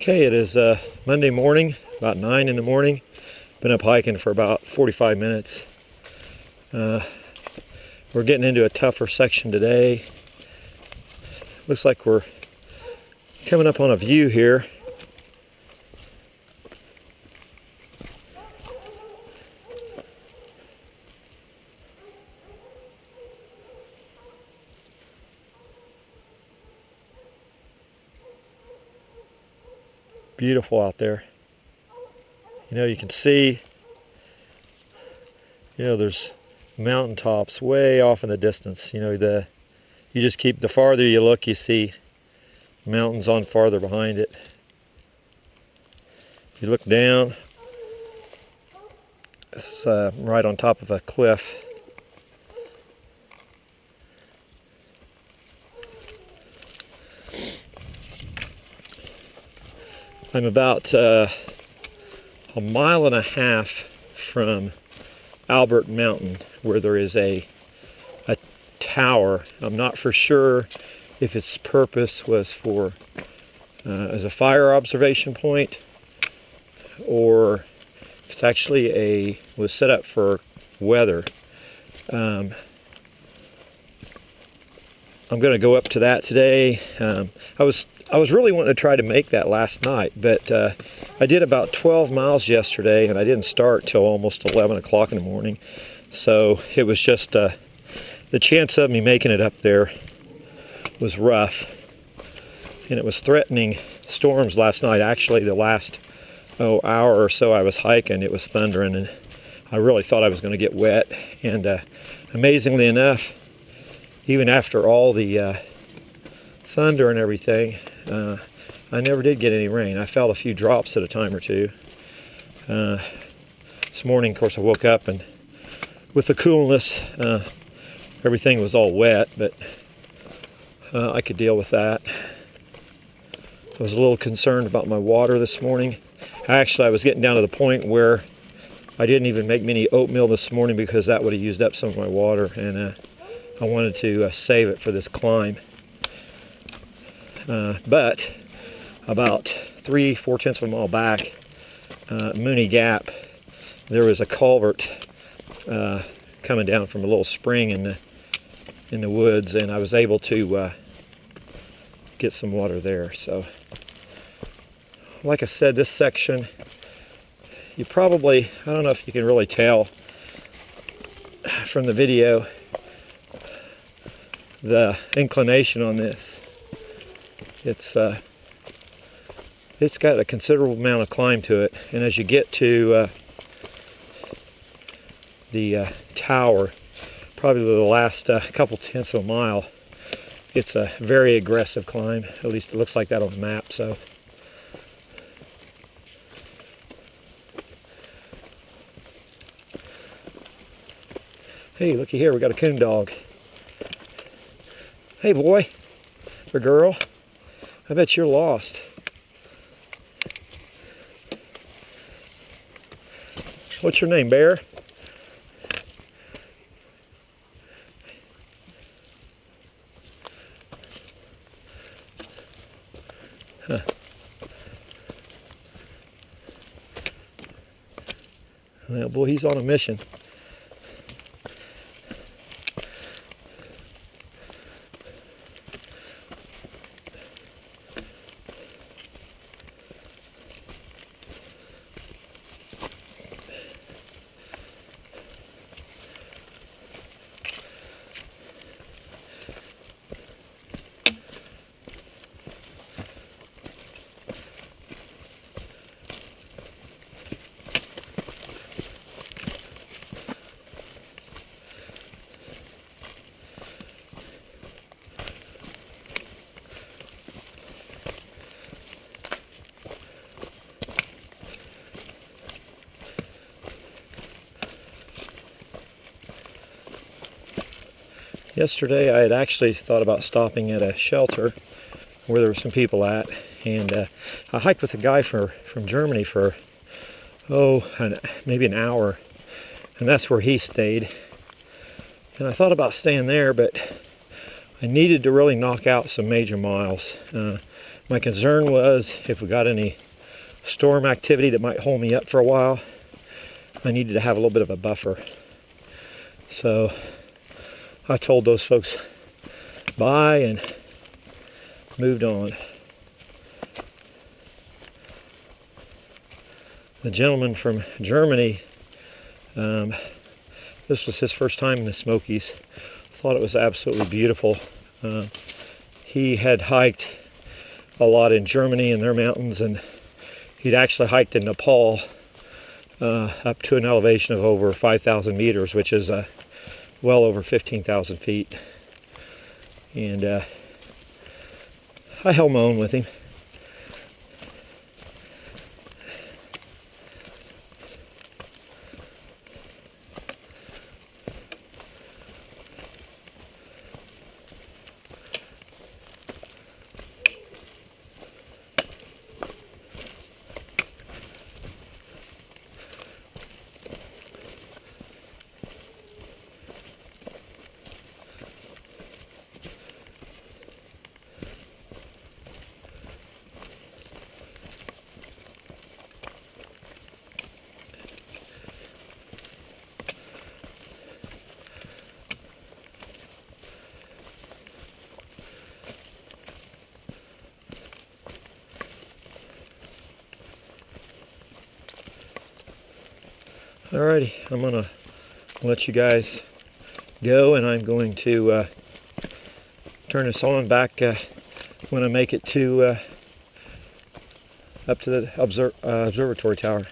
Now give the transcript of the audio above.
Okay, it is Monday morning, about 9 in the morning. Been up hiking for about 45 minutes. We're getting into a tougher section today. Looks like we're coming up on a view here. Beautiful out there. You can see, there's mountaintops way off in the distance. You just keep, the farther you look, you see mountains on farther behind it. If you look down, it's right on top of a cliff. I'm about a mile and a half from Albert Mountain, where there is a tower. I'm not for sure if its purpose was for as a fire observation point, or if it's actually was set up for weather. I'm going to go up to that today. I was really wanting to try to make that last night, but I did about 12 miles yesterday, and I didn't start till almost 11 o'clock in the morning. So it was just the chance of me making it up there was rough, and it was threatening storms last night. Actually, the last hour or so I was hiking, it was thundering, and I really thought I was going to get wet. And amazingly enough, even after all the thunder and everything, I never did get any rain. I felt a few drops at a time or two. This morning, of course, I woke up and with the coolness, everything was all wet, but I could deal with that. I was a little concerned about my water this morning. Actually, I was getting down to the point where I didn't even make me any oatmeal this morning because that would have used up some of my water, and I wanted to save it for this climb. But about 3/4 of a mile back, Mooney Gap, there was a culvert coming down from a little spring in the woods, and I was able to get some water there. So, like I said, this section, I don't know if you can really tell from the video the inclination on this. It's got a considerable amount of climb to it, and as you get to the tower, probably the last couple tenths of a mile, it's a very aggressive climb. At least it looks like that on the map. So hey, looky here, we got a coon dog. Hey boy, or girl, I bet you're lost. What's your name, Bear? Huh. Well, boy, he's on a mission. Yesterday I had actually thought about stopping at a shelter where there were some people at, and I hiked with a guy from Germany for maybe an hour, and that's where he stayed. And I thought about staying there, but I needed to really knock out some major miles. My concern was if we got any storm activity that might hold me up for a while, I needed to have a little bit of a buffer. So I told those folks bye and moved on. The gentleman from Germany, this was his first time in the Smokies. Thought it was absolutely beautiful. He had hiked a lot in Germany in their mountains, and he'd actually hiked in Nepal up to an elevation of over 5,000 meters, which is well over 15,000 feet. And I held my own with him. Alrighty, I'm gonna let you guys go, and I'm going to turn this on back when I make it to up to the observatory tower.